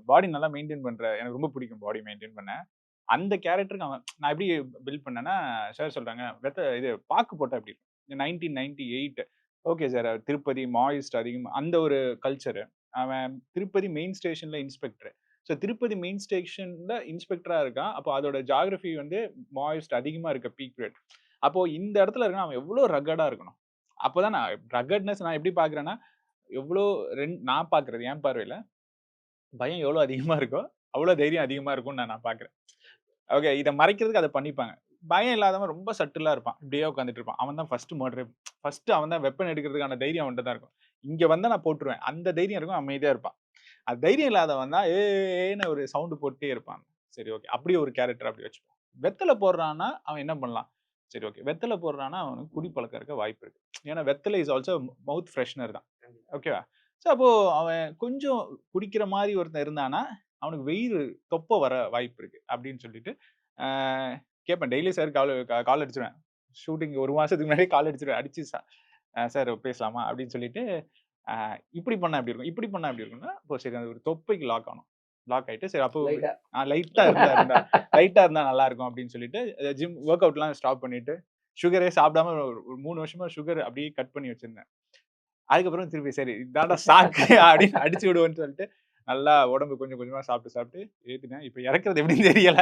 பாடி நல்லா மெயின்டெயின் பண்ற எனக்கு ரொம்ப பிடிக்கும் பாடி மெயின்டெயின் பண்ண. அந்த கேரக்டருக்கு நான் எப்படி பில்ட் பண்ணேன்னா, சார் சொல்றாங்க, இது பாக்கு போட்டா எப்படி இருக்கும்? 1998 ஓகே சார். திருப்பதி மாயிஸ்ட் அதிகமா அந்த ஒரு கல்ச்சரு. அவன் திருப்பதி மெயின் ஸ்டேஷன்ல இன்ஸ்பெக்டர். ஸோ திருப்பதி மெயின் ஸ்டேஷன்ல இன்ஸ்பெக்டரா இருக்கான். அப்போ அதோட ஜியோகிராஃபி வந்து மாயிஸ்ட் அதிகமா இருக்க பீக் பீரியட். அப்போ இந்த இடத்துல இருக்கான், அவன் எவ்வளோ ரக்கடா இருக்கணும். அப்பதான் நான் ரக்கட்னஸ் நான் எப்படி பார்க்குறேன்னா, எவ்வளோ நான் பார்க்குறது என் பார்வையில, பயம் எவ்வளோ அதிகமா இருக்கோ, அவ்வளோ தைரியம் அதிகமா இருக்கும்னு நான் பார்க்குறேன். ஓகே. இத மறைக்கிறதுக்கு அத பண்ணிப்பாங்க. பயம் இல்லாதவன் ரொம்ப சட்டிலா இருப்பான். இப்படியே உட்கார்ந்துட்டு இருப்பான். அவன் தான் ஃபர்ஸ்ட் மர்டரே. ஃபர்ஸ்ட் அவன் தான் வெப்பன் எடுக்கிறதுக்கான தைரியம் அவன்ட்ட தான் இருக்கும். இங்க வந்தா நான் போட்டுருவேன். அந்த தைரியம் இருக்கும். அமைதியா இருப்பான். அது தைரியம் இல்லாதவன் தான் ஏன்னு ஒரு சவுண்ட் போட்டுட்டே இருப்பான். சரி ஓகே. அப்படி ஒரு கேரக்டர் அப்படி வச்சுப்போம். வெத்தல போடுறான்னா, அவன் என்ன பண்ணலாம்? சரி ஓகே. வெத்தல போடுறான்னா, அவனுக்கு குடிப்பழக்கம் இருக்க வாய்ப்பு இருக்கு. ஏன்னா வெத்தல இஸ் ஆல்சோ மவுத் ஃப்ரெஷ்னர் தான். ஓகேவா? ஸோ அப்போ அவன் கொஞ்சம் குடிக்கிற மாரி ஒருத்தன் இருந்தான்னா, அவனுக்கு வெயில் தொப்பை வர வாய்ப்பு இருக்கு. அப்படின்னு சொல்லிட்டு ஆ கேட்பேன். டெய்லி சார் கால் அடிச்சுருவேன். ஷூட்டிங் 1 மாசத்துக்கு முன்னாடியே கால் அடிச்சுருவேன். அடிச்சு சார் பேசலாமா? அப்படின்னு சொல்லிட்டு, அ இப்படி பண்ணா எப்படி இருக்கும்? இப்படி பண்ணா எப்படி இருக்கும்னா, அப்போ சரி அது ஒரு தொப்பைக்கு லாக் ஆகணும். லாக் ஆயிட்டு சரி அப்போ லைட்டா. லைட்டா இருந்தா நல்லா இருக்கும் அப்படின்னு சொல்லிட்டு, ஜிம் வொர்க் அவுட்லாம் ஸ்டாப் பண்ணிட்டு, சுகரே சாப்பிடாம ஒரு 3 வருஷமா சுகர் அப்படியே கட் பண்ணி வச்சிருந்தேன். அதுக்கப்புறம் திருப்பி சரி இதான்டா சாக்கு அப்படின்னு அடிச்சு விடுவோம்ன்னு சொல்லிட்டு, நல்லா உடம்பு கொஞ்சம் கொஞ்சமா சாப்பிட்டு சாப்பிட்டு ஏத்தினேன். இப்ப இறக்குறது எப்படின்னு தெரியல.